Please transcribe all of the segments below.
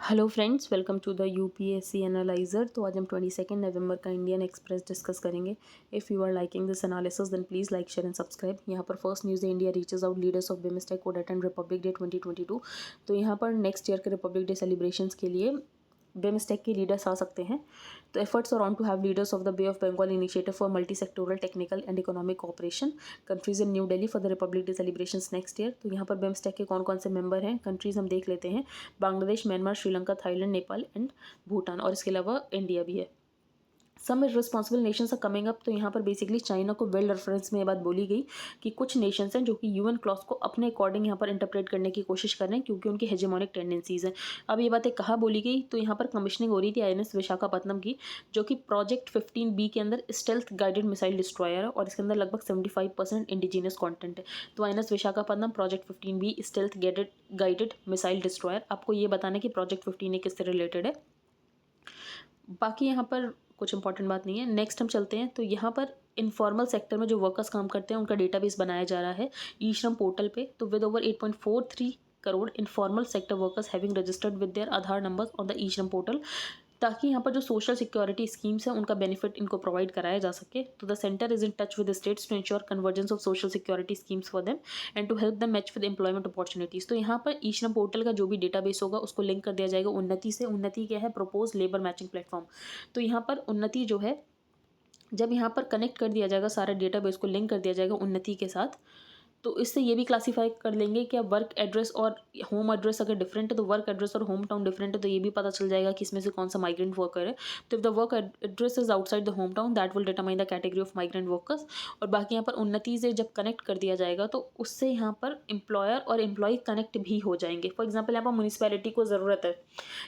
Hello friends, welcome to the UPSC analyser. तो आज हम 22 नवंबर का इंडियन एक्सप्रेस डिस्कस करेंगे। If you are liking this analysis then please like share and subscribe. यहाँ पर फर्स्ट न्यूज़ है, India reaches out leaders of BIMSTEC कोड अटेंड रिपब्लिक डे 2022। तो यहाँ पर नेक्स्ट ईयर के रिपब्लिक डे सेलिब्रेशंस के लिए बिमस्टेक के लीडर्स आ सकते हैं। तो efforts are on to have leaders of the Bay of Bengal Initiative for Multi Sectoral Technical and Economic Cooperation countries in New Delhi for the Republic Day celebrations next year. तो यहाँ पर बिमस्टेक के कौन कौन से मेंबर हैं, कंट्रीज हम देख लेते हैं। Bangladesh, Myanmar, Sri Lanka, Thailand, Nepal and Bhutan, और इसके अलावा इंडिया भी है। Some irresponsible nations are coming up. तो यहाँ पर बेसिकली चाइना को वेल रेफरेंस में ये बात बोली गई कि कुछ नेशंस हैं जो कि यूएन क्लॉज को अपने अकॉर्डिंग यहाँ पर इंटरप्रेट करने की कोशिश कर रहे हैं, क्योंकि उनकी हेजेमोनिक टेंडेंसीज हैं। अब ये बातें कहाँ बोली गई, तो यहाँ पर कमिश्निंग हो रही थी आईएनएस विशाखापत्तनम की, जो कि प्रोजेक्ट 15B के अंदर स्टेल्थ गाइडेड मिसाइल डिस्ट्रॉयर है, और इसके अंदर लगभग 75% इंडिजीनियस कॉन्टेंट है। तो INS Visakhapatnam project 15B stealth guided missile destroyer, आपको ये बताना है कि प्रोजेक्ट 15A किससे रिलेटेड है। बाकी यहाँ पर कुछ इंपॉर्टेंट बात नहीं है। नेक्स्ट हम चलते हैं। तो यहाँ पर इनफॉर्मल सेक्टर में जो वर्कर्स काम करते हैं उनका डेटाबेस बनाया जा रहा है ई श्रम पोर्टल पे। तो with over 8.43 crore informal sector workers having registered with their Aadhaar numbers on the e Shram portal, ताकि यहाँ पर जो सोशल सिक्योरिटी स्कीम्स हैं उनका बेनिफिट इनको प्रोवाइड कराया जा सके। तो the centre is in touch with the states to ensure convergence of social security schemes for them and to help them match with employment opportunities. तो यहाँ पर ई श्रम पोर्टल का जो भी डेटाबेस होगा उसको लिंक कर दिया जाएगा उन्नति से। उन्नति क्या है? Propose labour matching platform. तो यहाँ पर उन्नति जो है, जब यहाँ पर कनेक्ट कर दिया जाएगा, सारा डेटाबेस को लिंक कर दिया जाएगा उन्नति के साथ, तो इससे ये भी क्लासीफाई कर लेंगे कि वर्क एड्रेस और होम एड्रेस अगर डिफरेंट है तो वर्क एड्रेस और होम टाउन डिफरेंट है, तो ये भी पता चल जाएगा कि इसमें से कौन सा माइग्रेंट वर्कर है। तो if the work address is outside the home town that will determine the category of migrant workers. और बाकी यहाँ पर उन्नति से जब कनेक्ट कर दिया जाएगा तो उससे यहाँ पर एम्प्लॉयर और एम्प्लॉय कनेक्ट भी हो जाएंगे। फॉर एग्जाम्पल यहाँ पर म्यूनिसपैलिटी को ज़रूरत है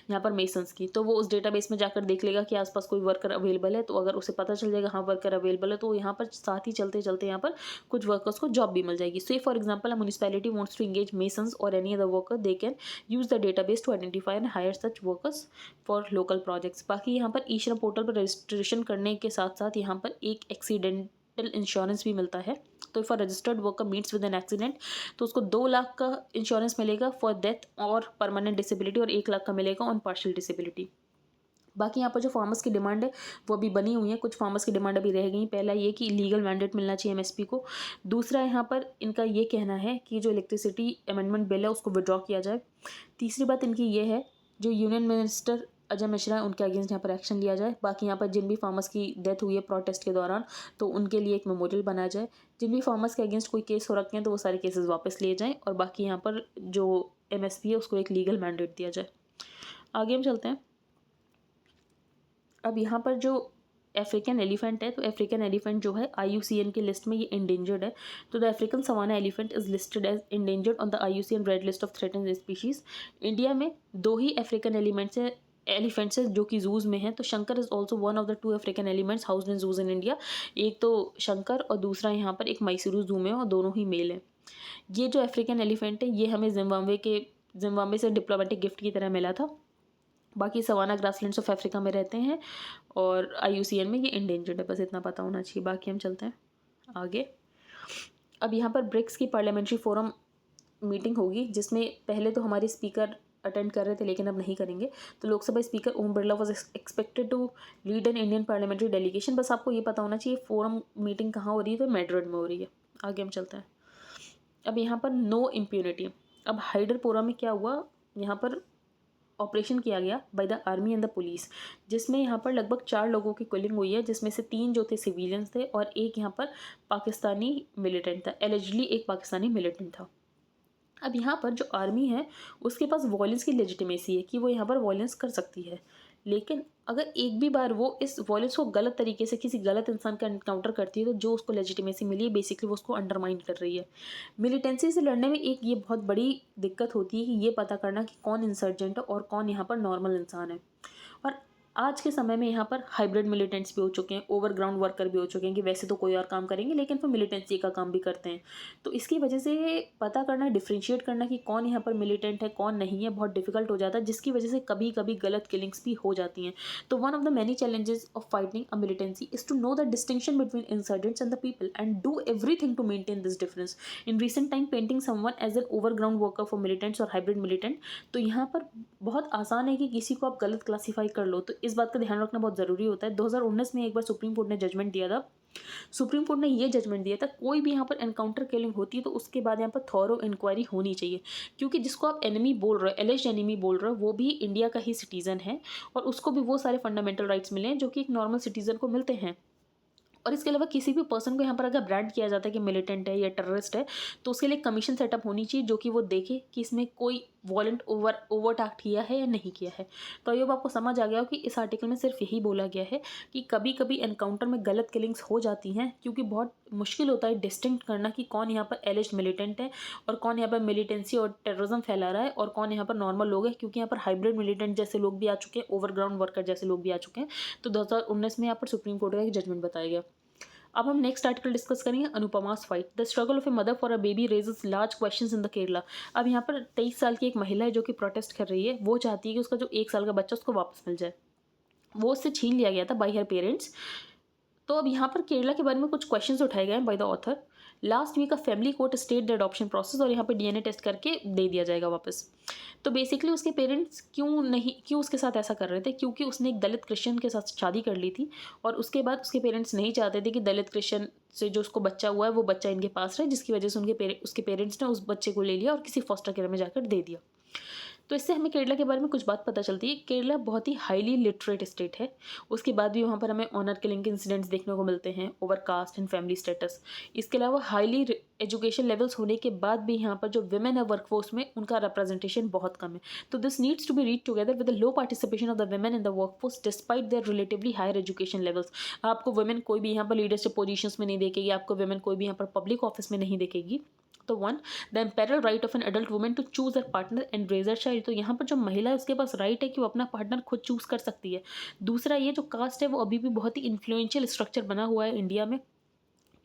यहाँ पर मेसन्स की, तो वो उस डेटाबेस में जाकर देख लेगा कि आसपास कोई वर्कर अवेलेबल है। तो अगर उसे पता चल जाएगा हाँ वर्कर अवेलेबल है, तो यहाँ पर साथ ही चलते चलते यहाँ पर कुछ वर्कर्स को जॉब भी मिल जाएगी। So for example municipality wants to engage masons or any other worker, they can use the database to identify and hire such workers for local projects। बाकी यहाँ पर ई श्रम पोर्टल पर रजिस्ट्रेशन करने के साथ साथ यहाँ पर एक एक्सीडेंटल इंश्योरेंस भी मिलता है। तो if a registered worker meets with an accident तो उसको 2 लाख का इंश्योरेंस मिलेगा फॉर डेथ और परमानेंट डिसेबिलिटी, और 1 लाख का मिलेगा ऑन पार्शियल डिसेबिलिटी। बाकी यहाँ पर जो फार्मर्स की डिमांड है वो अभी बनी हुई है, कुछ फार्मर्स की डिमांड अभी रह गई। पहला ये कि लीगल मैंडेट मिलना चाहिए एमएसपी को। दूसरा यहाँ पर इनका ये कहना है कि जो इलेक्ट्रिसिटी अमेंडमेंट बिल है उसको विड्रॉ किया जाए। तीसरी बात इनकी ये है, जो यूनियन मिनिस्टर अजय मिश्रा है उनके अगेंस्ट यहाँ पर एक्शन लिया जाए। बाकी यहाँ पर जिन भी फार्मर्स की डेथ हुई है प्रोटेस्ट के दौरान तो उनके लिए एक मेमोरियल बनाया जाए। जिन भी फार्मर्स के अगेंस्ट कोई केस हो रखे हैं तो वो सारे केसेस वापस लिए जाएँ, और बाकी यहाँ पर जो एमएसपी है उसको एक लीगल मैंडेट दिया जाए। आगे हम चलते हैं। अब यहाँ पर जो अफ्रीकन एलिफेंट है, तो अफ्रीकन एलिफेंट जो है IUCN की लिस्ट में ये इंडेंजर्ड है। तो the African savanna elephant is listed as endangered on the IUCN red list of threatened species. India में 2 ही अफ्रीकन एलिफेंट्स है जो कि जूज में है। तो Shankar is also one of the 2 African elements housed in zoos in India. एक तो शंकर और दूसरा यहाँ पर एक मैसूरू जू में, और दोनों ही मेल हैं। ये जो अफ्रीकन एलिफेंट है ये हमें जिम्बाब्वे से डिप्लोमेटिक गिफ्ट की तरह मिला था। बाकी सवाना ग्रासलैंड्स ऑफ अफ्रीका में रहते हैं, और IUCN में ये इंडेंजर्ड है, बस इतना पता होना चाहिए। बाकी हम चलते हैं आगे। अब यहाँ पर ब्रिक्स की पार्लियामेंट्री फोरम मीटिंग होगी, जिसमें पहले तो हमारे स्पीकर अटेंड कर रहे थे लेकिन अब नहीं करेंगे। तो Lok Sabha speaker Om Birla was expected to lead an Indian parliamentary delegation. बस आपको ये पता होना चाहिए फोरम मीटिंग कहाँ हो रही है, तो मैड्रिड में हो रही है। आगे हम चलते हैं। अब यहाँ पर नो इम्प्यूनिटी। अब हाइडरपोरा में क्या हुआ, यहाँ पर ऑपरेशन किया गया by the army and the police, जिसमें यहाँ पर लगभग 4 लोगों की किलिंग हुई है, जिसमें से 3 जो थे सिविलियंस थे और एक यहाँ पर पाकिस्तानी मिलिटेंट था। एलिजिडली एक पाकिस्तानी मिलिटेंट था। अब यहाँ पर जो आर्मी है उसके पास वॉयलेंस की लेजिटिमेसी है कि वो यहाँ पर वॉयलेंस कर सकती है, लेकिन अगर एक भी बार वो इस वॉयलेंस को गलत तरीके से किसी गलत इंसान का एनकाउंटर करती है तो जो उसको लेजिटिमेसी मिली है बेसिकली वो उसको अंडरमाइन कर रही है। मिलिटेंसी से लड़ने में एक ये बहुत बड़ी दिक्कत होती है कि ये पता करना कि कौन इंसर्जेंट है और कौन यहाँ पर नॉर्मल इंसान है। और आज के समय में यहाँ पर हाइब्रिड मिलिटेंट्स भी हो चुके हैं, ओवरग्राउंड वर्कर भी हो चुके हैं कि वैसे तो कोई और काम करेंगे लेकिन फिर मिलिटेंसी का काम भी करते हैं। तो इसकी वजह से पता करना, डिफ्रेंशिएट करना कि कौन यहाँ पर मिलिटेंट है कौन नहीं है बहुत डिफिकल्ट हो जाता है, जिसकी वजह से कभी कभी गलत किलिंग्स भी हो जाती हैं। तो one of the many challenges of fighting a militancy is to know the distinction between insurgents and the people and do everything to maintain this difference. In recent time painting someone as an overground worker for militants or hybrid militant, तो यहाँ पर बहुत आसान है कि किसी को आप गलत क्लासिफाई कर लो, तो इस बात का ध्यान रखना बहुत ज़रूरी होता है। 2019 में एक बार सुप्रीम कोर्ट ने जजमेंट दिया था। सुप्रीम कोर्ट ने ये जजमेंट दिया था, कोई भी यहाँ पर एनकाउंटर किलिंग होती है तो उसके बाद यहाँ पर थॉरो इंक्वायरी होनी चाहिए, क्योंकि जिसको आप एनिमी बोल रहे हो, एलिज्ड एनिमी बोल रहे हो, वो भी इंडिया का ही सिटीज़न है और उसको भी वो सारे फंडामेंटल राइट्स मिले हैं जो कि एक नॉर्मल सिटीज़न को मिलते हैं। और इसके अलावा किसी भी पर्सन को यहाँ पर अगर ब्रांड किया जाता है कि मिलिटेंट है या टेररिस्ट है, तो उसके लिए कमीशन सेटअप होनी चाहिए जो कि वो देखे कि इसमें कोई वॉलेंट ओवर्ट एक्ट किया है या नहीं किया है। तो ये आपको समझ आ गया हो कि इस आर्टिकल में सिर्फ यही बोला गया है कि कभी कभी एनकाउंटर में गलत किलिंग्स हो जाती हैं, क्योंकि बहुत मुश्किल होता है डिस्टिंक्ट करना कि कौन यहाँ पर एलिज्ड मिलिटेंट है और कौन यहाँ पर मिलिटेंसी और टेररिज्म फैला रहा है और कौन यहाँ पर नॉर्मल लोग हैं, क्योंकि यहाँ पर हाइब्रिड मिलिटेंट जैसे लोग भी आ चुके हैं, ओवरग्राउंड वर्कर जैसे लोग भी आ चुके हैं। तो 2019 में यहाँ पर सुप्रीम कोर्ट का एक जजमेंट बताया गया। अब हम नेक्स्ट आर्टिकल डिस्कस करेंगे, Anupama's fight, the struggle of a mother for a baby raises large questions in the Kerala. अब यहाँ पर 23 साल की एक महिला है जो कि प्रोटेस्ट कर रही है। वो चाहती है कि उसका जो 1 साल का बच्चा उसको वापस मिल जाए, वो उससे छीन लिया गया था बाई हर पेरेंट्स। तो अब यहाँ पर केरला के बारे में कुछ क्वेश्चंस उठाए गए हैं by the author. Last week a family court state the adoption process, और यहाँ पे डीएनए टेस्ट करके दे दिया जाएगा वापस। तो बेसिकली उसके पेरेंट्स क्यों उसके साथ ऐसा कर रहे थे, क्योंकि उसने एक दलित क्रिश्चियन के साथ शादी कर ली थी और उसके बाद उसके पेरेंट्स नहीं चाहते थे कि दलित क्रिश्चियन से जो उसको बच्चा हुआ है वो बच्चा इनके पास रहे, जिसकी वजह से उसके पेरेंट्स ने उस बच्चे को ले लिया और किसी फॉस्टर केयर में जाकर दे दिया। तो इससे हमें केरला के बारे में कुछ बात पता चलती है। केरला बहुत ही हाईली लिटरेट स्टेट है, उसके बाद भी वहाँ पर हमें ऑनर किलिंग के इंसिडेंट्स देखने को मिलते हैं, over caste and family status. इसके अलावा हाईली एजुकेशन लेवल्स होने के बाद भी यहाँ पर जो वुमेन है वर्कफोर्स में, उनका रिप्रेजेंटेशन बहुत कम है। तो this needs to be read together with the low participation of the women in the workforce despite their relatively higher education levels. आपको वुमेन कोई भी यहाँ पर लीडरशिप पोजीशंस में नहीं देखेगी, आपको वुमेन कोई भी यहाँ पर पब्लिक ऑफिस में नहीं देखेगी। तो 1, the imperial right of an adult women to choose a partner and raise a child. तो यहाँ पर जो महिला है उसके पास राइट है कि वो अपना पार्टनर खुद चूज कर सकती है। दूसरा, ये जो कास्ट है वो अभी भी बहुत ही इन्फ्लुएंशियल स्ट्रक्चर बना हुआ है इंडिया में।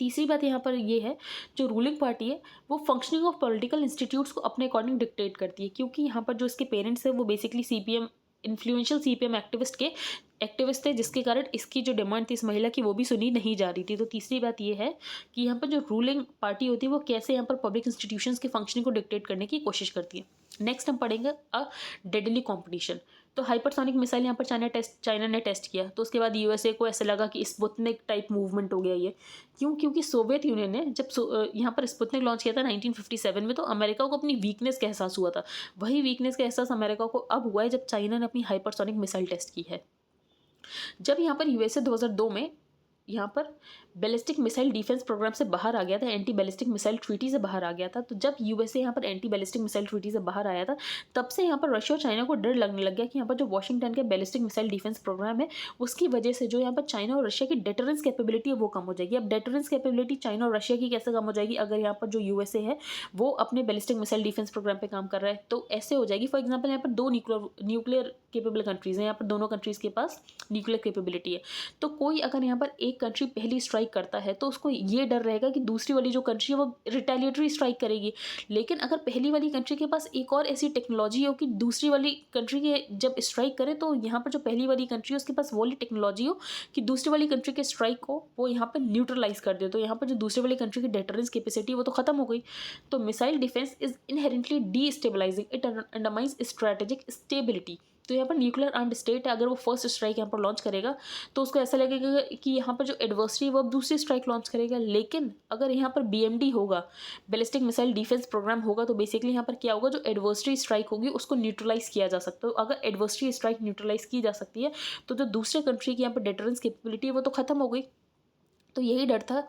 तीसरी बात यहाँ पर ये है, जो रूलिंग पार्टी है वो फंक्शनिंग ऑफ पॉलिटिकल इंस्टीट्यूट्स को अपने अकॉर्डिंग डिक्टेट करती है, क्योंकि यहाँ पर जो इसके पेरेंट्स है वो basically CPM influential CPM activist थे, जिसके कारण इसकी जो डिमांड थी इस महिला की वो भी सुनी नहीं जा रही थी। तो तीसरी बात ये है कि यहाँ पर जो रूलिंग पार्टी होती है वो कैसे यहाँ पर पब्लिक इंस्टीट्यूशंस के फंक्शनिंग को डिक्टेट करने की कोशिश करती है। नेक्स्ट हम पढ़ेंगे अ डेडली कॉम्पिटिशन। तो हाइपरसोनिक मिसाइल यहाँ पर चाइना ने टेस्ट किया, तो उसके बाद यूएसए को ऐसे लगा कि स्पुतनिक टाइप मूवमेंट हो गया ये। क्यों? क्योंकि सोवियत यूनियन ने जब यहाँ पर स्पुतनिक लॉन्च किया था 1957 में, तो अमेरिका को अपनी वीकनेस का एहसास हुआ था। वही वीकनेस का एहसास अमेरिका को अब हुआ है जब चाइना ने अपनी हाइपरसोनिक मिसाइल टेस्ट की है। जब यहाँ पर यूएसए 2002 में यहाँ पर बैलिस्टिक मिसाइल डिफेंस प्रोग्राम से बाहर आ गया था, एंटी बैलिस्टिक मिसाइल ट्रीटी से बाहर आ गया था। तो जब यूएसए यहाँ पर एंटी बैलिस्टिक मिसाइल ट्रीटी से बाहर आया था, तब से यहाँ पर रशिया और चाइना को डर लगने लग गया कि यहाँ पर जो वॉशिंगटन के बैलिस्टिक मिसाइल डिफेंस प्रोग्राम है उसकी वजह से जो यहाँ पर चाइना और रशिया की डेटरेंस कैपेबिलिटी है वो कम हो जाएगी। अब डेटरेंस कैपेबिलिटी चाइना और रशिया की कैसे कम हो जाएगी, अगर यहाँ पर जो यूएसए है वो अपने बैलिस्टिक मिसाइल डिफेंस प्रोग्राम पर काम कर रहा है, तो ऐसे हो जाएगी। फॉर एग्जाम्पल यहाँ पर दो न्यूक्लियर केपेबल कंट्रीज हैं, यहाँ पर दोनों कंट्रीज के पास न्यूक्लियर केपेबिलिटी है। तो कोई अगर यहाँ पर एक कंट्री पहली स्ट्राइक करता है तो उसको ये डर रहेगा कि दूसरी वाली जो कंट्री है वो रिटेलिएटरी स्ट्राइक करेगी। लेकिन अगर पहली वाली कंट्री के पास एक और ऐसी टेक्नोलॉजी हो कि दूसरी वाली कंट्री के जब स्ट्राइक करे तो यहाँ पर जो पहली वाली कंट्री है उसके पास वो वाली टेक्नोलॉजी हो कि दूसरी वाली कंट्री के स्ट्राइक को वो यहाँ पर न्यूट्रलाइज कर दे, तो यहाँ पर जो दूसरी वाली कंट्री की डेटरेंस कैपेसिटी वो तो खत्म हो गई। तो missile defence is inherently destabilising, it undermines strategic stability. तो यहाँ पर न्यूक्लियर आर्म्ड स्टेट है, अगर वो फर्स्ट स्ट्राइक यहाँ पर लॉन्च करेगा तो उसको ऐसा लगेगा कि यहाँ पर जो एडवर्सरी है वो अब दूसरी स्ट्राइक लॉन्च करेगा। लेकिन अगर यहाँ पर बीएमडी होगा, बैलिस्टिक मिसाइल डिफेंस प्रोग्राम होगा, तो बेसिकली यहाँ पर क्या होगा, जो एडवर्सरी स्ट्राइक होगी उसको न्यूट्रलाइज किया जा सकता है। अगर एडवर्सरी स्ट्राइक न्यूट्रलाइज की जा सकती है तो जो दूसरे कंट्री की यहाँ पर डेटरेंस कैपेबिलिटी है वो तो खत्म हो गई। तो यही डर था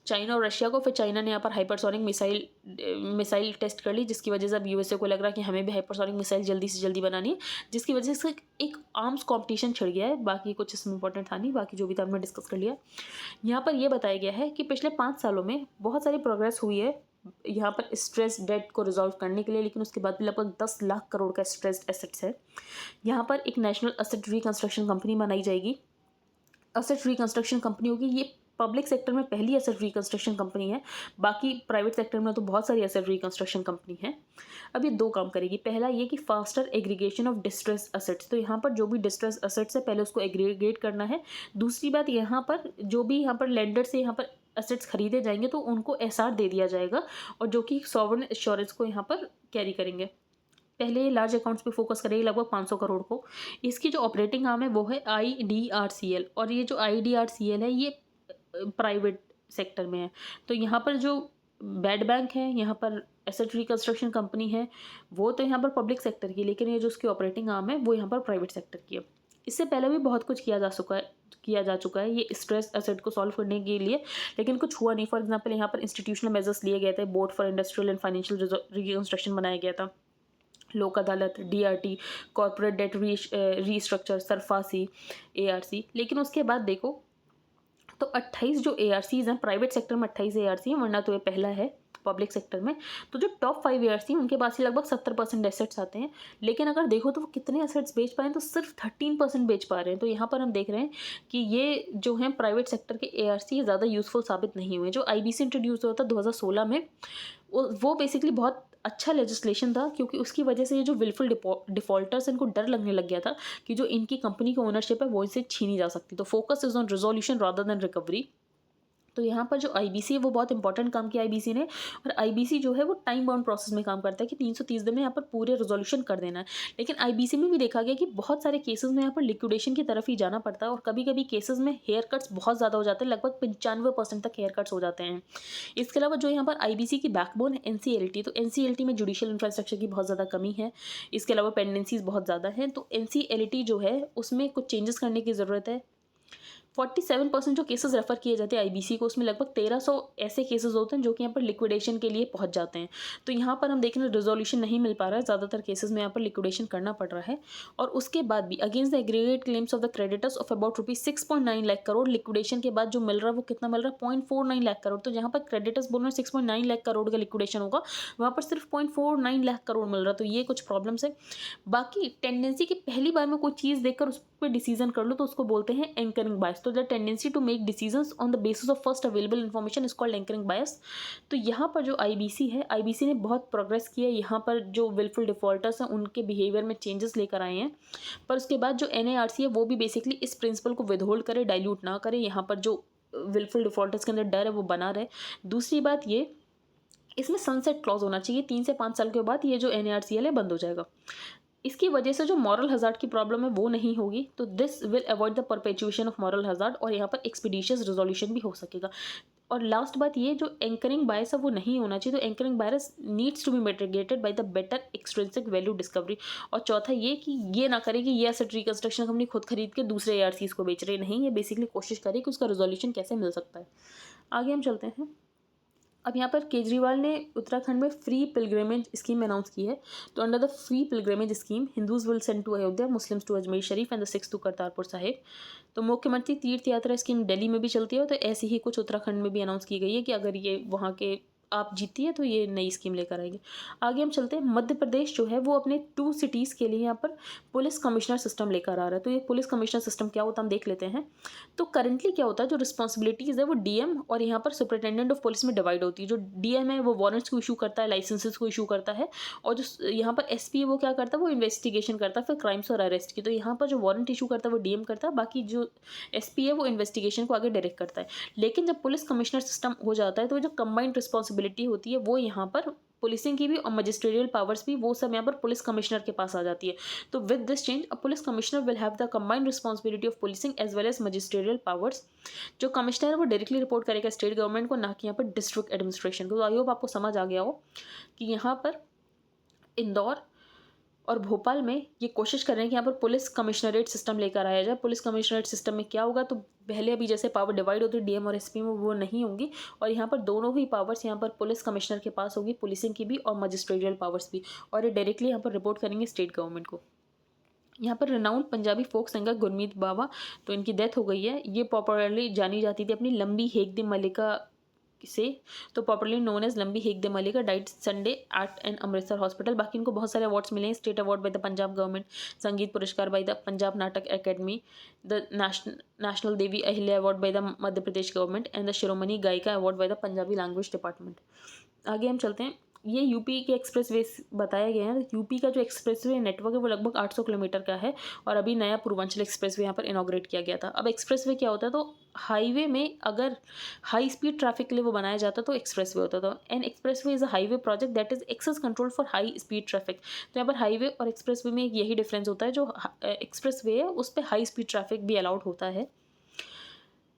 चाइना और रशिया को। फिर चाइना ने यहाँ पर हाइपरसोनिक मिसाइल टेस्ट कर ली, जिसकी वजह से अब यूएसए को लग रहा है कि हमें भी हाइपरसोनिक मिसाइल जल्दी से जल्दी बनानी है, जिसकी वजह से एक आर्म्स कॉम्पिटिशन छिड़ गया है। बाकी कुछ इसमें इंपॉर्टेंट था नहीं, बाकी जो भी था हमने डिस्कस कर लिया। यहाँ पर यह बताया गया है कि पिछले 5 सालों में बहुत सारी प्रोग्रेस हुई है यहाँ पर स्ट्रेस डेट को रिजॉल्व करने के लिए, लेकिन उसके बाद भी लगभग 10 लाख करोड़ का स्ट्रेस एसेट्स है। यहाँ पर एक नेशनल एसेट रिकंस्ट्रक्शन कंपनी बनाई जाएगी। एसेट रिकंस्ट्रक्शन कंपनी होगी, ये पब्लिक सेक्टर में पहली एसेट रिकंस्ट्रक्शन कंपनी है। बाकी प्राइवेट सेक्टर में तो बहुत सारी एसेट रिकंस्ट्रक्शन कंपनी है। अब ये 2 काम करेगी। पहला ये कि faster aggregation of distress assets, तो यहाँ पर जो भी डिस्ट्रेस एसेट्स है पहले उसको एग्रीगेट करना है। दूसरी बात, यहाँ पर जो भी यहाँ पर लेंडर से यहाँ पर एसेट्स खरीदे जाएंगे तो उनको एसआर दे दिया जाएगा, और जो कि सॉवरेन एश्योरेंस को यहाँ पर कैरी करेंगे। पहले लार्ज अकाउंट्स पे फोकस करेगी लगभग 500 करोड़ को। इसकी जो ऑपरेटिंग आर्म है वो है IDRCL, और ये जो IDRCL है ये प्राइवेट सेक्टर में है। तो यहाँ पर जो बेड बैंक है, यहाँ पर एसेट रिकंस्ट्रक्शन कंपनी है, वो तो यहाँ पर पब्लिक सेक्टर की, लेकिन ये जो उसकी ऑपरेटिंग आर्म है वो यहाँ पर प्राइवेट सेक्टर की है। इससे पहले भी बहुत कुछ किया जा चुका है ये स्ट्रेस एसेट को सॉल्व करने के लिए, लेकिन कुछ हुआ नहीं। फॉर एग्जांपल यहाँ पर इंस्टीट्यूशनल मेजर्स लिए गए थे, Board for Industrial and Financial Reconstruction बनाया गया था, Lok Adalat, DRT, corporate debt restructure, SARFAESI, ARC। लेकिन उसके बाद देखो तो 28 जो ARCs हैं प्राइवेट सेक्टर में, 28 ARC हैं, वरना तो ये पहला है पब्लिक सेक्टर में। तो जो टॉप 5 ARC हैं उनके पास ही लगभग 70% एसेट्स आते हैं, लेकिन अगर देखो तो वो कितने एसेट्स बेच पाए हैं, तो सिर्फ 13% बेच पा रहे हैं। तो यहाँ पर हम देख रहे हैं कि ये जो हैं प्राइवेट सेक्टर के ARC ज़्यादा यूजफुल साबित नहीं हुए। जो IBC इंट्रोड्यूस हुआ था 2016 में, वो बेसिकली बहुत अच्छा लेजिस्लेशन था, क्योंकि उसकी वजह से ये जो विलफुल डिफॉल्टर्स इनको डर लगने लग गया था कि जो इनकी कंपनी की ओनरशिप है वो इनसे छीनी जा सकती। तो focus is on resolution rather than recovery. तो यहाँ पर जो IBC है वो बहुत इंपॉर्टेंट काम किया IBC ने, और IBC जो है वो टाइम बाउंड प्रोसेस में काम करता है कि 330 दिन में यहाँ पर पूरे रेजोल्यूशन कर देना है। लेकिन IBC में भी देखा गया कि बहुत सारे केसेस में यहाँ पर लिक्विडेशन की तरफ ही जाना पड़ता है, और कभी कभी केसेस में हेयर कट्स बहुत ज़्यादा हो जाते हैं, लगभग 95% तक हेयर कट्स हो जाते हैं। इसके अलावा जो यहाँ पर IBC की बैकबोन है NCLT, तो NCLT में जुडिशियल इंफ्रास्ट्रक्चर की बहुत ज़्यादा कमी है। इसके अलावा पेंडेंसीज बहुत ज़्यादा हैं, तो NCLT जो है उसमें कुछ चेंजेस करने की ज़रूरत है। 47% जो केसेस रेफर किए जाते हैं IBC को, उसमें लगभग 1300 ऐसे केसेस होते हैं जो कि यहाँ पर लिक्विडेशन के लिए पहुंच जाते हैं। तो यहाँ पर हम देख रहे हैं रिजोल्यूशन नहीं मिल पा रहा है, ज़्यादातर केसेस में यहाँ पर लिक्विडेशन करना पड़ रहा है। और उसके बाद भी against the aggregate claims of the creditors of about ₹6.9 lakh crore, liquidation के बाद जो मिल रहा है वो कितना मिल रहा है, 0.49 लाख करोड़। तो जहाँ पर क्रेडिटर्स बोल रहे हैं 6.9 लाख करोड़ का लिक्विडेशन होगा, वहाँ पर सिर्फ 0.49 लाख करोड़ मिल रहा है। तो ये कुछ प्रॉब्लम्स है। बाकी टेंडेंसी की पहली बार में कोई चीज़ देखकर उस पर डिसीजन कर लो तो उसको बोलते हैं एंकरिंग बायस। तो the tendency to make decisions on the basis of first available information is called anchoring bias. तो यहाँ पर जो IBC है, IBC ने बहुत प्रोग्रेस किया है। यहाँ पर जो विलफुल डिफॉल्टर्स हैं उनके बिहेवियर में चेंजेस लेकर आए हैं, पर उसके बाद जो NARC है वो भी बेसिकली इस प्रिंसिपल को विदहोल्ड करे, डाइल्यूट ना करे। यहाँ पर जो विलफुल डिफॉल्टर्स के अंदर डर है वो बना रहे। दूसरी बात ये, इसमें सनसेट क्लॉज होना चाहिए, 3 से 5 साल के बाद ये जो NARCL है बंद हो जाएगा। इसकी वजह से जो मॉरल हजार्ड की प्रॉब्लम है वो नहीं होगी। तो this will avoid the perpetuation of moral hazard, और यहाँ पर एक्सपीडिशियस रिजोल्यूशन भी हो सकेगा। और लास्ट बात ये, जो एंकरिंग बायस है वो नहीं होना चाहिए। तो anchoring bias needs to be mitigated by the better extrinsic value discovery. और चौथा ये कि ये ना करे कि ये एसेट रिकंस्ट्रक्शन कंपनी खुद खरीद के दूसरे ARCs को बेच रही, नहीं, ये बेसिकली कोशिश करे कि उसका रिजोल्यूशन कैसे मिल सकता है। आगे हम चलते हैं। अब यहाँ पर केजरीवाल ने उत्तराखंड में फ्री पिलग्रिमेज स्कीम अनाउंस की है। तो under the free pilgrimage scheme Hindus will send to Ayodhya, Muslims to Ajmer Sharif and the Sikhs to Kartarpur Sahib. तो मुख्यमंत्री तीर्थ यात्रा स्कीम दिल्ली में भी चलती है, तो ऐसी ही कुछ उत्तराखंड में भी अनाउंस की गई है कि अगर ये वहाँ के आप जीती है तो ये नई स्कीम लेकर आएगी। आगे हम चलते हैं। मध्य प्रदेश जो है वो अपने 2 सिटीज़ के लिए यहाँ पर पुलिस कमिश्नर सिस्टम लेकर आ रहा है। तो ये पुलिस कमिश्नर सिस्टम क्या होता है हम देख लेते हैं। तो करंटली क्या होता है, जो रिस्पॉन्सिबिलिटीज़ है वो DM और यहाँ पर सुपरिटेंडेंट ऑफ पुलिस में डिवाइड होती है। जो DM है वो वारंट्स को इशू करता है, लाइसेंसेस को इशू करता है, और जो यहाँ पर SP है वो क्या करता है, वो इन्वेस्टिगेशन करता है फिर क्राइम्स और अरेस्ट की। तो यहाँ पर जो वारंट इशू करता है वो DM करता है, बाकी जो SP है वो इन्वेस्टिगेशन को आगे डायरेक्ट करता है। लेकिन जब पुलिस कमिश्नर सिस्टम हो जाता है तो जो कंबाइंड रिस्पॉन्सिबिलिटी होती है वो यहाँ पर पुलिसिंग की भी और मजिस्ट्रियल पावर्स भी, वो सब यहाँ पर पुलिस कमिश्नर के पास आ जाती है। तो with this change a police commissioner will have the combined responsibility of policing as well as magisterial powers. जो कमिश्नर है वो डायरेक्टली रिपोर्ट करेगा स्टेट गवर्नमेंट को, ना कि यहाँ पर डिस्ट्रिक्ट एडमिनिस्ट्रेशन को। तो आई होप आपको समझ आ गया हो कि यहाँ पर इंदौर और भोपाल में ये कोशिश कर रहे हैं कि यहाँ पर पुलिस कमिश्नरेट सिस्टम लेकर आया जाए। पुलिस कमिश्नरेट सिस्टम में क्या होगा, तो पहले अभी जैसे पावर डिवाइड होती है DM और SP में, वो नहीं होंगी, और यहाँ पर दोनों ही पावर्स यहाँ पर पुलिस कमिश्नर के पास होगी, पुलिसिंग की भी और मजिस्ट्रियल पावर्स भी, और ये डायरेक्टली यहाँ पर रिपोर्ट करेंगे स्टेट गवर्नमेंट को। यहाँ पर renowned Punjabi folk singer Gurmeet Baba, तो इनकी डेथ हो गई है। ये पॉपुलरली जानी जाती थी अपनी लंबी हेक दे मलिका से, तो popularly known as Lambi Hek De Malika, died Sunday at an Amritsar hospital. बाकी इनको बहुत सारे अवार्ड्स मिले हैं, state award by the Punjab government, Sangeet Puraskar by the Punjab Natak academy, the national Devi Ahilya award by the Madhya Pradesh government and the Shiromani Gayika award by the Punjabi language department. आगे हम चलते हैं। ये यूपी के एक्सप्रेसवे बताया गया है। यूपी का जो एक्सप्रेसवे नेटवर्क है वो लगभग 800 किलोमीटर का है और अभी नया पूर्वांचल एक्सप्रेसवे यहाँ पर इनॉग्रेट किया गया था। अब एक्सप्रेसवे क्या होता है, तो हाईवे में अगर हाई स्पीड ट्रैफिक के लिए वो बनाया जाता तो एक्सप्रेसवे होता था। And expressway is a highway project that is access control for high speed traffic. तो यहाँ पर हाईवे और एक्सप्रेसवे में यही डिफरेंस होता है, जो एक्सप्रेसवे है उस पर हाई स्पीड ट्रैफिक भी अलाउड होता है।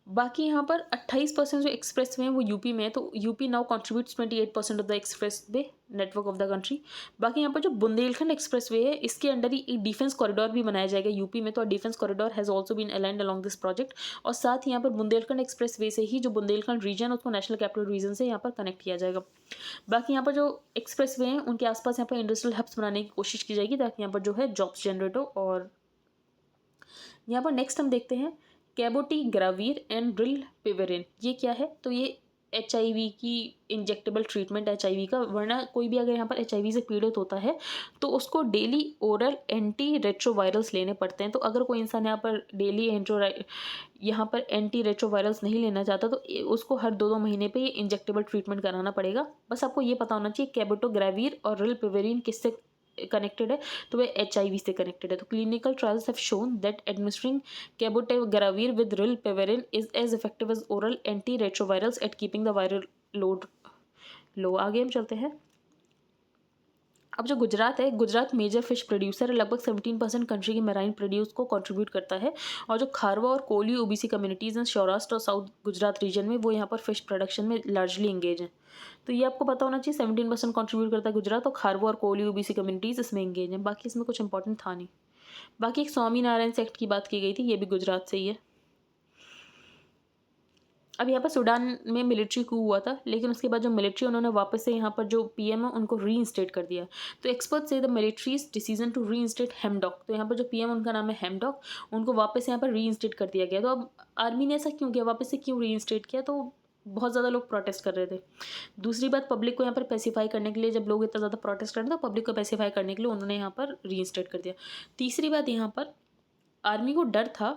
बाकी यहाँ पर 28% जो एक्सप्रेस वे हैं वो यूपी में है, तो UP now contributes 28% of the express way network of the country. बाकी यहाँ पर जो बुंदेलखंड एक्सप्रेस वे है इसके अंडर ही एक डिफेंस कॉरिडोर भी बनाया जाएगा यूपी में, तो defence corridor has also been aligned along this project. और साथ ही यहाँ पर बुंदेलखंड एक्सप्रेस वे से ही जो बुंदेलखंड रीजन उसको नेशनल कैपिटल रीजन से यहाँ पर कनेक्ट किया जाएगा। बाकी यहाँ पर जो एक्सप्रेस वे हैं उनके आसपास यहाँ पर इंडस्ट्रियल हब्स बनाने की कोशिश की जाएगी ताकि यहाँ पर जो है जॉब्स जनरेट हो। और यहाँ पर नेक्स्ट हम देखते हैं कैबोटी ग्रावीर एंड ड्रिल पिवेरिन। ये क्या है, तो ये HIV की इंजेक्टेबल ट्रीटमेंट HIV का, वरना कोई भी अगर यहाँ पर HIV से पीड़ित होता है तो उसको डेली ओरल एंटी रेट्रोवायरल्स लेने पड़ते हैं। तो अगर कोई इंसान यहाँ पर डेली यहाँ पर एंटी रेट्रोवायरल्स नहीं लेना चाहता तो उसको हर 2-2 महीने पे ये इंजेक्टेबल ट्रीटमेंट कराना पड़ेगा। बस आपको ये पता होना चाहिए कैबोटोग्रावीर और रिल पिवेरिन किससे कनेक्टेड है, तो वह HIV से कनेक्टेड है। तो clinical trials have shown that administering cabotegravir with rilpivirine is as effective as oral anti retrovirals at keeping the viral load low. आगे हम चलते हैं। अब जो गुजरात है, गुजरात मेजर फिश प्रोड्यूसर है, लगभग 17% कंट्री की मेराइन प्रोड्यूस को कंट्रीब्यूट करता है। और जो खारवा और कोली ओबीसी कम्युनिटीज़ हैं सौराष्ट्र और साउथ गुजरात रीजन में, वो यहाँ पर फिश प्रोडक्शन में लार्जली इंगेज हैं। तो ये आपको पता होना चाहिए 17% कंट्रीब्यूट करता है गुजरात, और खारवा और कोली ओबीसी कम्युनिटीज़ इसमें इंगेज हैं। बाकी इसमें कुछ इंपॉर्टेंट था नहीं। बाकी एक स्वामीनारायण सेक्ट की बात की गई थी, ये भी गुजरात से ही है। अब यहाँ पर सूडान में मिलिट्री कू हुआ था, लेकिन उसके बाद जो मिलिट्री उन्होंने वापस से यहाँ पर जो PM है उनको रीइंस्टेट कर दिया। तो expert say the military's decision to reinstate Hamdok. तो यहाँ पर जो PM उनका नाम है हेमडॉक, उनको वापस यहाँ पर रीइंस्टेट कर दिया गया। तो अब आर्मी ने ऐसा क्यों किया, वापस से क्यों रीइंस्टेट किया, तो बहुत ज़्यादा लोग प्रोटेस्ट कर रहे थे। दूसरी बात, पब्लिक को यहाँ पर पैसिफाई करने के लिए, जब लोग इतना ज़्यादा प्रोटेस्ट कर रहे थे तो पब्लिक को पैसिफाई करने के लिए उन्होंने यहाँ पर रीइंस्टेट कर दिया। तीसरी बात, यहाँ पर आर्मी को डर था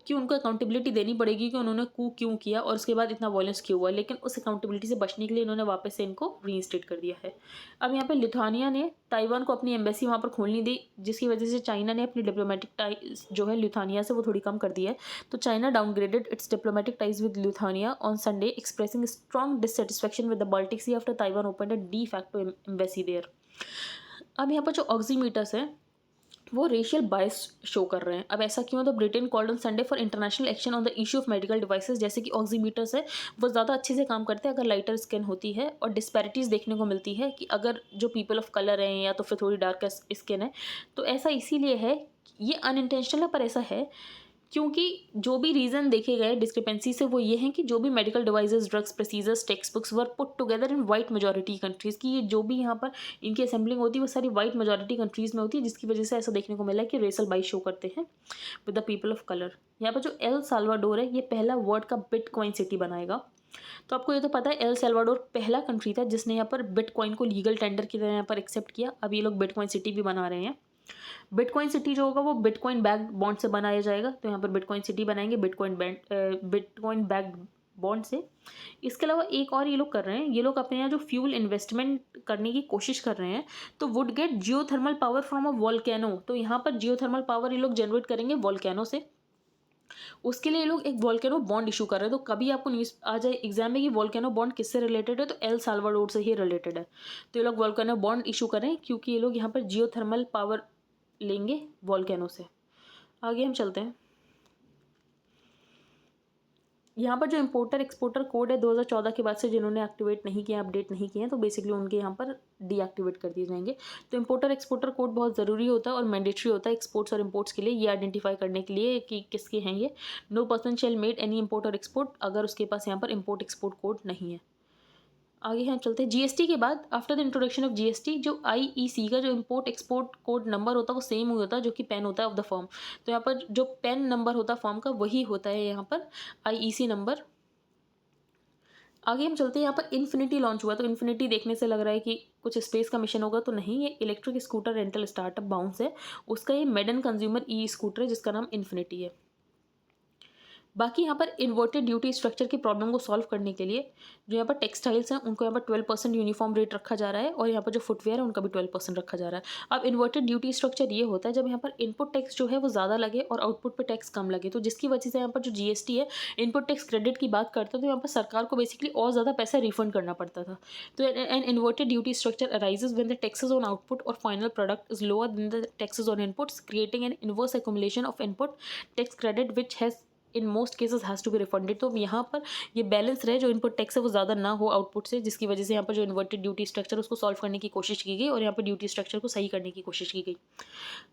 कि उनको अकाउंटेबिलिटी देनी पड़ेगी कि उन्होंने कू क्यों किया और उसके बाद इतना वॉयलेंस क्यों हुआ, लेकिन उस अकाउंटेबिलिटी से बचने के लिए इन्होंने वापस से इनको रीइंस्टेट कर दिया है। अब यहाँ पे लिथुआनिया ने ताइवान को अपनी एम्बेसी वहाँ पर खोलनी दी, जिसकी वजह से चाइना ने अपनी डिप्लोमेटिक टाइज जो है लिथुआनिया से वो थोड़ी कम कर दी है। तो China downgraded its diplomatic ties with Lithuania on Sunday, expressing strong dissatisfaction with the Baltic Sea after Taiwan opened a de facto embassy there. अब यहाँ पर जो ऑक्सीमीटर्स हैं वो रेशियल बायस शो कर रहे हैं। अब ऐसा क्यों, तो Britain called on Sunday for international action on the issue of medical devices, जैसे कि ऑक्सीमीटर्स है वो ज़्यादा अच्छे से काम करते हैं अगर लाइटर स्किन होती है, और डिस्पैरिटीज़ देखने को मिलती है कि अगर जो पीपल ऑफ कलर हैं या तो फिर थोड़ी डार्क स्किन है। तो ऐसा इसीलिए है, ये अनइंटेंशनल है पर ऐसा है क्योंकि जो भी रीज़न देखे गए डिस्क्रिपेंसी से वो ये हैं कि जो भी medical devices, drugs, procedures, text books were put together in white majority countries की, ये जो भी यहाँ पर इनकी असेंबलिंग होती है वो सारी वाइट मेजॉरिटी कंट्रीज़ में होती है, जिसकी वजह से ऐसा देखने को मिला है कि रेसल बाइस शो करते हैं with the people of colour. यहाँ पर जो एल साल्वाडोर है ये पहला वर्ल्ड का बिटकॉइन सिटी बनाएगा। तो आपको ये तो पता है एल साल्वाडोर पहला कंट्री था जिसने यहाँ पर बिटकॉइन को लीगल टेंडर की तरह यहाँ पर एक्सेप्ट किया। अब ये लोग बिटकॉइन सिटी भी बना रहे हैं। बिटकॉइन सिटी जो होगा वो बिटकॉइन बैक्ड बॉन्ड से बनाया जाएगा। तो यहाँ पर बिटकॉइन सिटी बनाएंगे बिटकॉइन बैक्ड बॉन्ड से। इसके अलावा एक और ये लोग कर रहे हैं, ये लोग अपने यहाँ जो फ्यूल इन्वेस्टमेंट करने की कोशिश कर रहे हैं तो would get geothermal power from a volcano. तो यहाँ पर जियोथर्मल पावर ये लोग जनरेट करेंगे वोल्केनो से। उसके लिए ये लोग एक वोल्केनो बॉन्ड इशू कर रहे हैं। तो कभी आपको न्यूज़ आ जाए एग्जाम में कि वोल्केनो बॉन्ड किससे रिलेटेड है, तो एल साल्वाडोर से ही रिलेटेड है। तो ये लोग वोल्केनो बॉन्ड इशू कर रहे हैं क्योंकि ये लोग यहाँ पर जियोथर्मल पावर लेंगे वोल्केनो से। आगे हम चलते हैं। यहाँ पर जो इम्पोर्टर एक्सपोर्टर कोड है 2014 के बाद से जिन्होंने एक्टिवेट नहीं किया, अपडेट नहीं किए हैं, तो बेसिकली उनके यहाँ पर डीएक्टिवेट कर दिए जाएंगे। तो इम्पोर्टर एक्सपोर्टर कोड बहुत ज़रूरी होता है और मैंडेटरी होता है एक्सपोर्ट्स और इम्पोर्ट्स के लिए, ये आइडेंटिफाई करने के लिए कि किसके हैं ये। No person shall made any import or export अगर उसके पास यहाँ पर इम्पोर्ट एक्सपोर्ट कोड नहीं है। आगे हम चलते हैं। जीएसटी के बाद after the introduction of GST जो आईईसी का जो इम्पोर्ट एक्सपोर्ट कोड नंबर होता है वो सेम ही होता है जो कि पैन होता है ऑफ द फॉर्म। तो यहाँ पर जो पैन नंबर होता है फॉर्म का वही होता है यहाँ पर आईईसी नंबर। आगे हम चलते हैं। यहाँ पर इन्फिनिटी लॉन्च हुआ। तो इन्फिनिटी देखने से लग रहा है कि कुछ स्पेस का मिशन होगा, तो नहीं, ये electric scooter rental startup bounce है, उसका ये मेडन कंज्यूमर ई स्कूटर है जिसका नाम इन्फिनिटी है। बाकी यहाँ पर इन्वर्टेड ड्यूटी स्ट्रक्चर की प्रॉब्लम को सॉल्व करने के लिए जो यहाँ पर टेक्सटाइल्स हैं उनको यहाँ पर 12% यूनिफॉर्म रेट रखा जा रहा है, और यहाँ पर जो फुटवेयर है उनका भी 12% रखा जा रहा है। अब इन्वर्टेड ड्यूटी स्ट्रक्चर ये होता है जब यहाँ पर इनपुट टैक्स जो है वो ज़्यादा लगे और आउटपुट पे टैक्स कम लगे, तो जिसकी वजह से यहाँ पर जो जीएसटी है, इनपुट टैक्स क्रेडिट की बात करते हैं, तो यहाँ पर सरकार को बेसिकली और ज़्यादा पैसा रिफंड करना पड़ता था। तो an inverted duty structure arises when the taxes on output और final product is lower than the taxes on inputs, creating an inverse accumulation of input tax credit which has in most cases has to be refunded. तो यहाँ पर ये balance रहे, जो input tax है वो ज़्यादा ना हो आउटपुट से, जिसकी वजह से यहाँ पर जो इन्वर्टेड ड्यूटी स्ट्रक्चर उसको सॉल्व करने की कोशिश की गई और यहाँ पर ड्यूटी स्ट्रक्चर को सही करने की कोशिश की गई।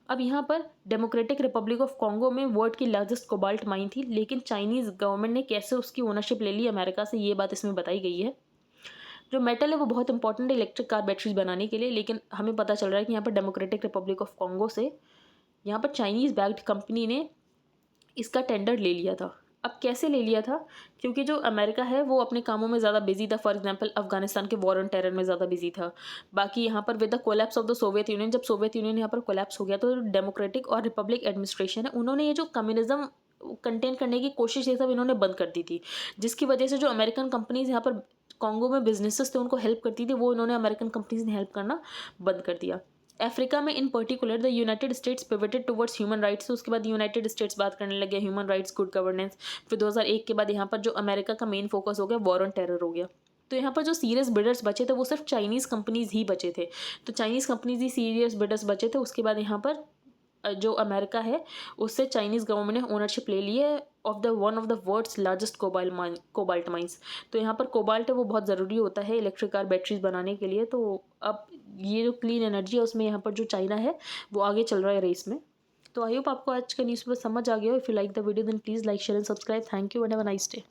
अब यहाँ पर डेमोक्रेटिक रिपब्लिक ऑफ कॉन्गो में वर्ल्ड की लार्जेस्ट कोबाल्ट माइन थी, लेकिन चाइनीज़ गवर्नमेंट ने कैसे उसकी ओनरशिप ले ली अमेरिका से, ये बात इसमें बताई गई है। जो मेटल है वो बहुत इंपॉर्टेंट है इलेक्ट्रिक कार बैटरीज बनाने के लिए, लेकिन हमें पता चल रहा है कि यहाँ पर डेमोक्रेटिक रिपब्लिक ऑफ कॉन्गो से यहाँ पर चाइनीज़ बैक्ड कंपनी ने इसका टेंडर ले लिया था। अब कैसे ले लिया था, क्योंकि जो अमेरिका है वो अपने कामों में ज़्यादा बिजी था। फॉर एग्जांपल अफगानिस्तान के वॉर ऑन टेरर में ज़्यादा बिजी था। बाकी यहाँ पर with the collapse of the Soviet union, जब सोवियत यूनियन यहाँ पर कोलैप्स हो गया तो डेमोक्रेटिक और रिपब्लिक एडमिनिस्ट्रेशन है उन्होंने ये जो कम्युनिज्म कंटेन करने की कोशिश ये सब इन्होंने बंद कर दी थी, जिसकी वजह से जो अमेरिकन कंपनीज यहाँ पर कॉन्गो में बिजनेसेस थे उनको हेल्प करती थी, वो इन्होंने अमेरिकन कंपनीज ने हेल्प करना बंद कर दिया। अफ्रीका में इन particular the United states pivoted towards human rights, तो उसके बाद यूनाइटेड स्टेट्स बात करने लगे ह्यूमन राइट्स, गुड गवर्नेंस। फिर 2001 के बाद यहाँ पर जो अमेरिका का मेन फोकस हो गया वॉर ऑन टेरर हो गया। तो यहाँ पर जो सीरियस बिडर्स बचे थे वो सिर्फ चाइनीज़ कंपनीज ही बचे थे, तो चाइनीज़ कंपनीज ही सीरियस बिडर्स बचे थे। उसके बाद यहाँ पर जो अमेरिका है उससे चाइनीज़ गवर्नमेंट ने ओनरशिप ले ली है of the one of the world's largest cobalt mines. तो यहाँ पर कोबाल्ट है वो बहुत ज़रूरी होता है इलेक्ट्रिक कार बैटरीज बनाने के लिए। तो अब ये जो क्लीन एनर्जी है उसमें यहाँ पर जो चाइना है वो आगे चल रहा है रेस में। तो आई होप आपको आज का न्यूज़ पेपर समझ आ गया हो। If you like the video then please like share and subscribe. Thank you and have a nice day.